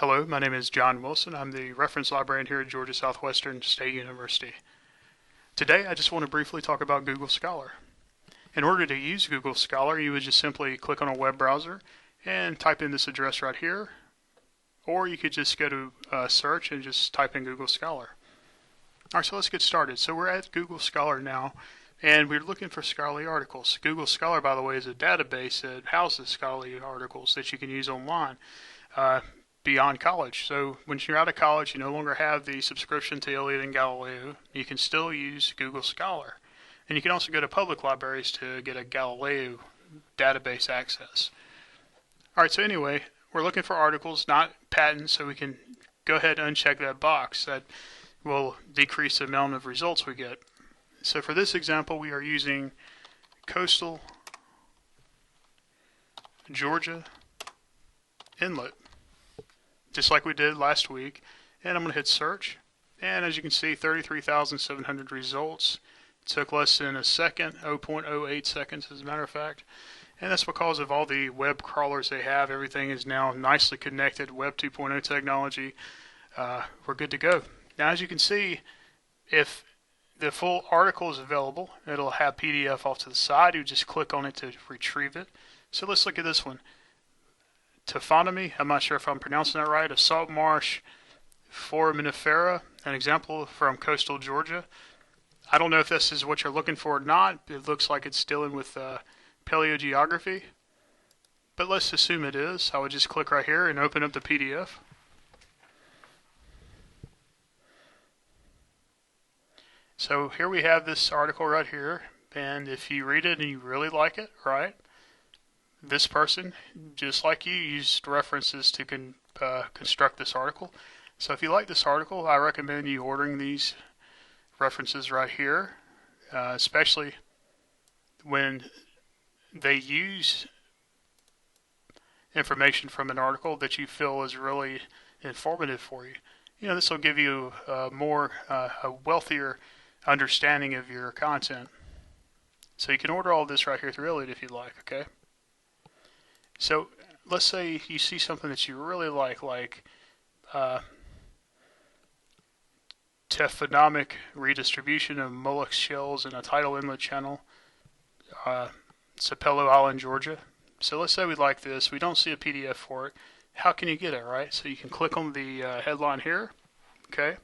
Hello, my name is John Wilson. I'm the reference librarian here at Georgia Southwestern State University. Today, I just want to briefly talk about Google Scholar. In order to use Google Scholar, you would just simply click on a web browser and type in this address right here, or you could just go to search and just type in Google Scholar. Alright, so let's get started. So we're at Google Scholar now, and we're looking for scholarly articles. Google Scholar, by the way, is a database that houses scholarly articles that you can use online beyond college. So when you're out of college, you no longer have the subscription to Iliad and Galileo. You can still use Google Scholar. And you can also go to public libraries to get a Galileo database access. Alright, so anyway, we're looking for articles, not patents, so we can go ahead and uncheck that box. That will decrease the amount of results we get. So for this example, we are using coastal Georgia inlet, just like we did last week. And I'm going to hit search. And as you can see, 33,700 results. It took less than a second, 0.08 seconds as a matter of fact. And that's because of all the web crawlers they have. Everything is now nicely connected, Web 2.0 technology. We're good to go. Now, as you can see, if the full article is available, it'll have PDF off to the side. You just click on it to retrieve it. So let's look at this one. Taphonomy, I'm not sure if I'm pronouncing that right, a salt marsh foraminifera, an example from coastal Georgia. I don't know if this is what you're looking for or not. It looks like it's dealing with paleogeography, but let's assume it is. I would just click right here and open up the PDF. So here we have this article right here, and if you read it and you really like it, right, this person, just like you, used references to construct this article. So if you like this article, I recommend you ordering these references right here, especially when they use information from an article that you feel is really informative for you. You know, this will give you a wealthier understanding of your content. So you can order all this right here through Iliad if you'd like, okay? So let's say you see something that you really like taphonomic redistribution of mollusk shells in a tidal inlet channel, Sapelo Island, Georgia. So let's say we like this. We don't see a PDF for it. How can you get it, right? So you can click on the headline here, okay?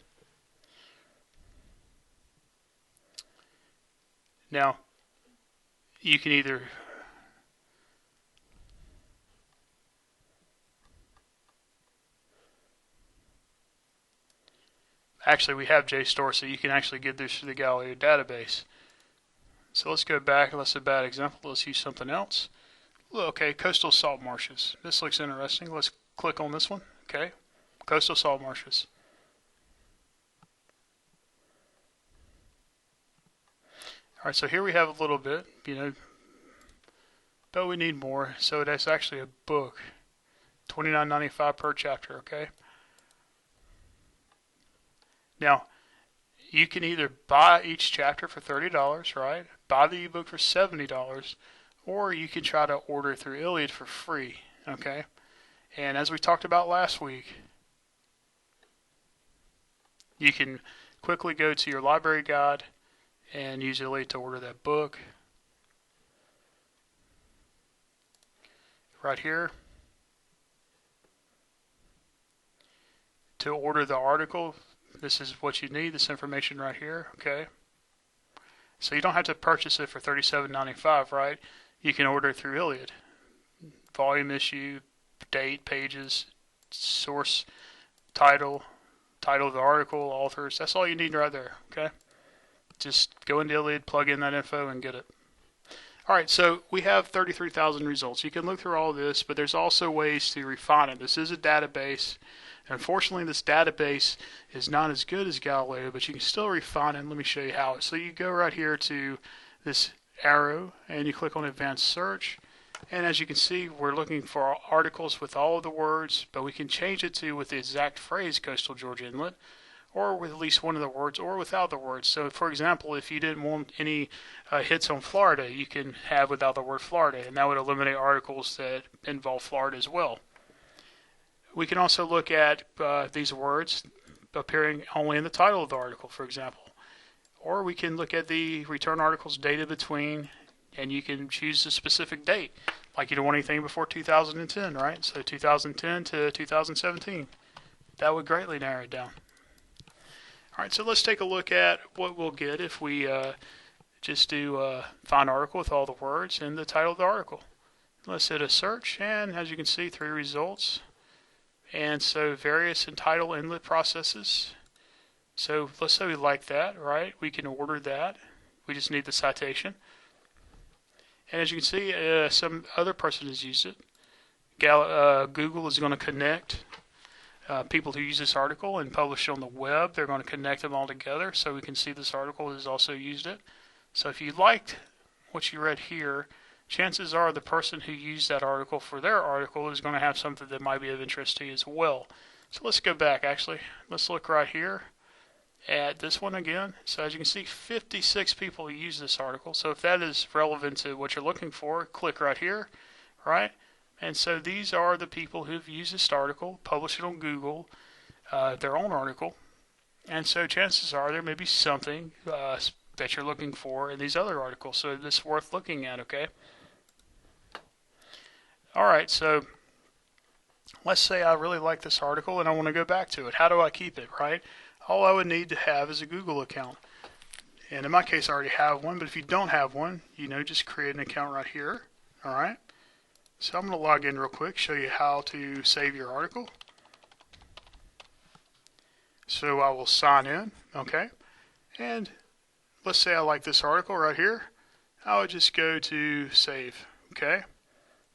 Now, you can either actually, we have JSTOR, so you can actually get this through the Galileo database. So let's go back. That's a bad example. Let's use something else. Okay, coastal salt marshes. This looks interesting. Let's click on this one. Okay, coastal salt marshes. Alright, so here we have a little bit, but we need more. So that's actually a book, $29.95 per chapter, okay? Now, you can either buy each chapter for $30, right? Buy the ebook for $70, or you can try to order through Iliad for free, okay? And as we talked about last week, you can quickly go to your library guide and use Iliad to order that book. Right here. To order the article, this is what you need, this information right here, okay? So you don't have to purchase it for $37.95, right? You can order it through Iliad. Volume, issue, date, pages, source, title of the article, authors. That's all you need right there, okay? Just go into Iliad, plug in that info, and get it. Alright, so we have 33,000 results. You can look through all this, but there's also ways to refine it. This is a database. Unfortunately, this database is not as good as Galileo, but you can still refine it, and let me show you how. So you go right here to this arrow, and you click on Advanced Search. And as you can see, we're looking for articles with all of the words, but we can change it to with the exact phrase Coastal Georgia Inlet, or with at least one of the words, or without the words. So, for example, if you didn't want any hits on Florida, you can have without the word Florida, and that would eliminate articles that involve Florida as well. We can also look at these words appearing only in the title of the article, for example. Or we can look at the return article's data between, and you can choose a specific date. Like you don't want anything before 2010, right? So 2010 to 2017. That would greatly narrow it down. All right, so let's take a look at what we'll get if we just do find article with all the words and the title of the article. Let's hit a search, and as you can see, 3 results. And so various and title inlet processes. So let's say we like that, right? We can order that. We just need the citation. And as you can see, some other person has used it. Google is going to connect people who use this article and publish it on the web. They're going to connect them all together so we can see this article has also used it. So if you liked what you read here, chances are the person who used that article for their article is going to have something that might be of interest to you as well. So let's go back actually. Let's look right here at this one again. So as you can see, 56 people use this article. So if that is relevant to what you're looking for, click right here, right? And so these are the people who've used this article, published it on Google, their own article. And so chances are there may be something that you're looking for in these other articles. So this is worth looking at, okay? Alright, so let's say I really like this article and I want to go back to it. How do I keep it, right? All I would need to have is a Google account. And in my case, I already have one, but if you don't have one, just create an account right here. Alright? So I'm going to log in real quick, show you how to save your article. So I will sign in, okay? And let's say I like this article right here. I would just go to save, okay?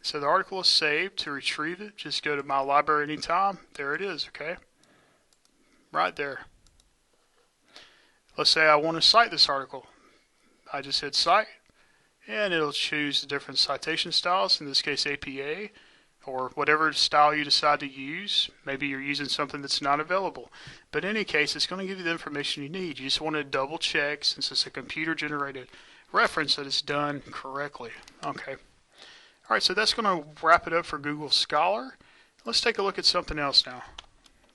So the article is saved. To retrieve it, just go to my library anytime. There it is, okay? Right there. Let's say I want to cite this article. I just hit cite, and it'll choose the different citation styles, in this case APA, or whatever style you decide to use. Maybe you're using something that's not available. But in any case, it's going to give you the information you need. You just want to double check, since it's a computer-generated reference, that it's done correctly. Okay. Alright, so that's going to wrap it up for Google Scholar. Let's take a look at something else now.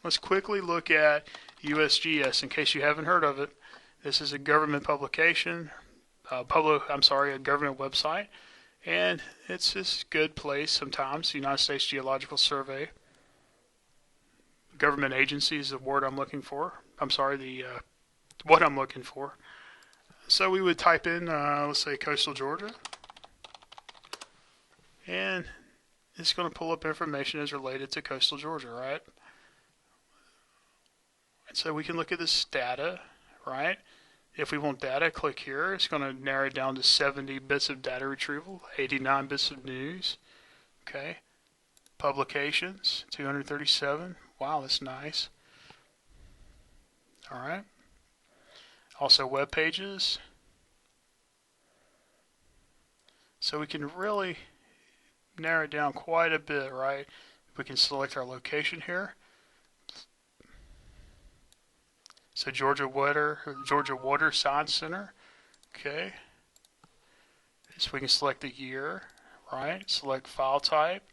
Let's quickly look at USGS, in case you haven't heard of it. This is a government publication, a government website, and it's just a good place sometimes. The United States Geological Survey. Government agency is the word I'm looking for. What I'm looking for. So we would type in, let's say, coastal Georgia. And it's going to pull up information as related to coastal Georgia, right? And so we can look at this data, right? If we want data, click here. It's going to narrow it down to 70 bits of data retrieval, 89 bits of news. Okay. Publications, 237. Wow, that's nice. All right. Also web pages. So we can really narrow it down quite a bit, right? We can select our location here. So Georgia Water Science Center. Okay. So we can select the year, right? Select file type.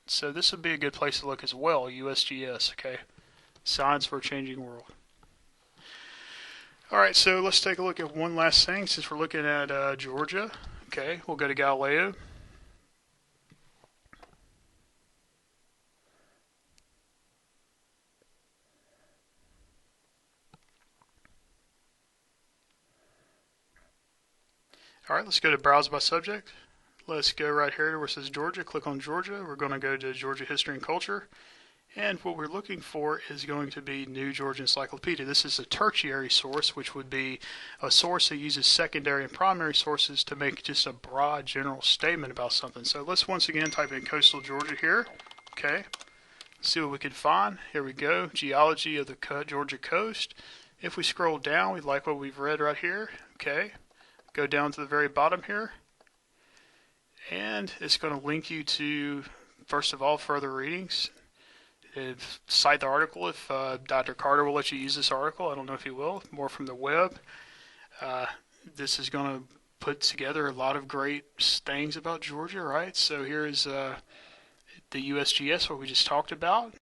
So this would be a good place to look as well, USGS, okay? Science for a Changing World. Alright, so let's take a look at one last thing since we're looking at Georgia. Okay, we'll go to Galileo. Alright, let's go to Browse by Subject. Let's go right here to where it says Georgia. Click on Georgia. We're going to go to Georgia History and Culture. And what we're looking for is going to be New Georgia Encyclopedia. This is a tertiary source, which would be a source that uses secondary and primary sources to make just a broad general statement about something. So let's once again type in coastal Georgia here. Okay. See what we can find. Here we go. Geology of the Georgia coast. If we scroll down, we like what we've read right here. Okay. Go down to the very bottom here. And it's going to link you to, first of all, further readings. Cite the article if Dr. Carter will let you use this article. I don't know if he will. More from the web. This is going to put together a lot of great things about Georgia, right? So here is the USGS, what we just talked about.